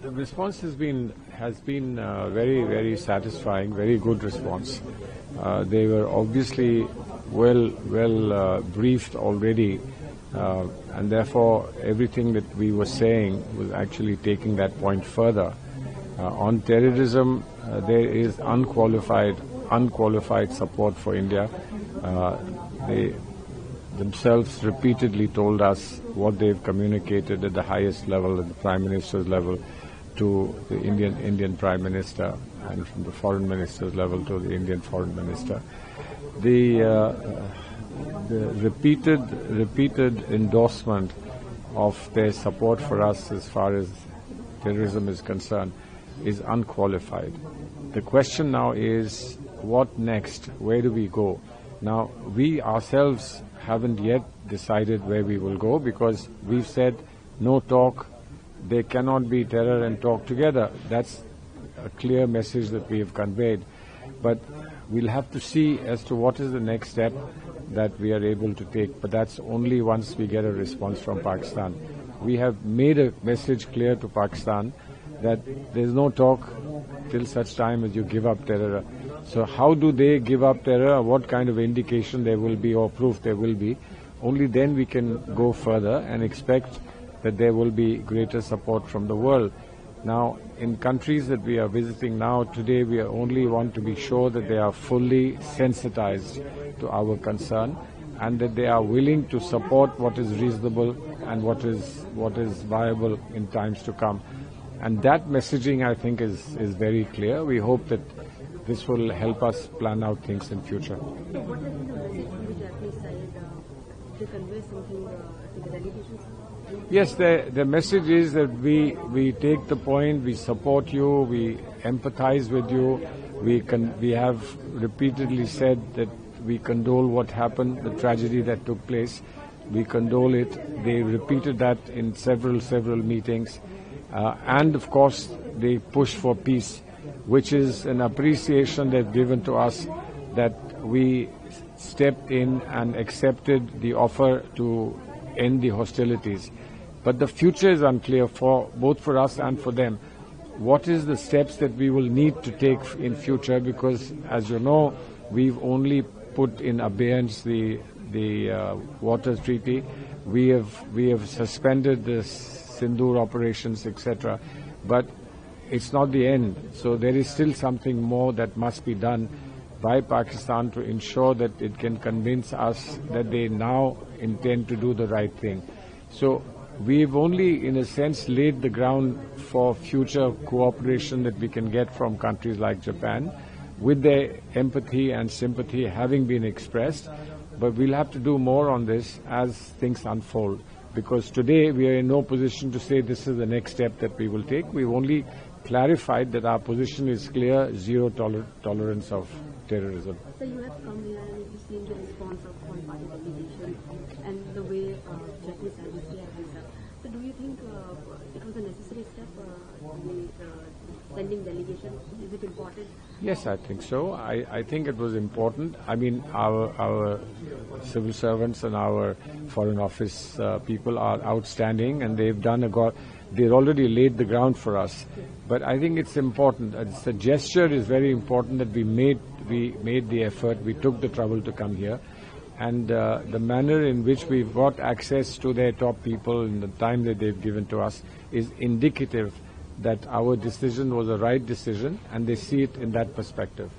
The response has been very satisfying, very good response. They were obviously well briefed already, and therefore everything that we were saying was actually taking that point further. On terrorism, there is unqualified support for India. They themselves repeatedly told us what they've communicated at the highest level, at the Prime Minister's level, to the Indian Prime Minister, and from the Foreign Minister's level to the Indian Foreign Minister. The repeated endorsement of their support for us as far as terrorism is concerned is unqualified. The question now is, what next? Where do we go? Now, we ourselves haven't yet decided where we will go, because we've said no talk. There cannot be terror and talk together. That's a clear message that we have conveyed. But we'll have to see as to what is the next step that we are able to take. But that's only once we get a response from Pakistan. We have made a message clear to Pakistan that there's no talk till such time as you give up terror. So how do they give up terror? What kind of indication there will be or proof there will be? Only then we can go further and expect that there will be greater support from the world. Now, in countries that we are visiting now, today we only want to be sure that they are fully sensitized to our concern and that they are willing to support what is reasonable and what is viable in times to come. And that messaging, I think, is very clear. We hope that this will help us plan out things in future. So what has been the message from the Japanese side to convey something to the delegations? Yes, the message is that we take the point, we support you, we empathize with you. We have repeatedly said that we condole what happened, the tragedy that took place. We condole it. They repeated that in several meetings. And of course, they push for peace, which is an appreciation they've given to us, that we stepped in and accepted the offer to end the hostilities. But the future is unclear both for us and for them. What is the steps that we will need to take in future? Because, as you know, we've only put in abeyance the water treaty. We have suspended the Sindoor operations, etc. But it's not the end. So there is still something more that must be done by Pakistan to ensure that it can convince us that they now intend to do the right thing. So we've only, in a sense, laid the ground for future cooperation that we can get from countries like Japan, with their empathy and sympathy having been expressed. But we'll have to do more on this as things unfold, because today we are in no position to say this is the next step that we will take. We've only clarified that our position is clear: zero tolerance of terrorism. So you have come here and you've seen the response of all party delegation and the way Japanese side is reacting. So do you think it was a necessary step, sending delegation? Is it important? Yes, I think so. I think it was important. I mean, our civil servants and our foreign office people are outstanding, and they've already laid the ground for us. But I think it's important. The gesture is very important that we made the effort. We took the trouble to come here, and the manner in which we've got access to their top people in the time that they've given to us is indicative that our decision was a right decision, and they see it in that perspective.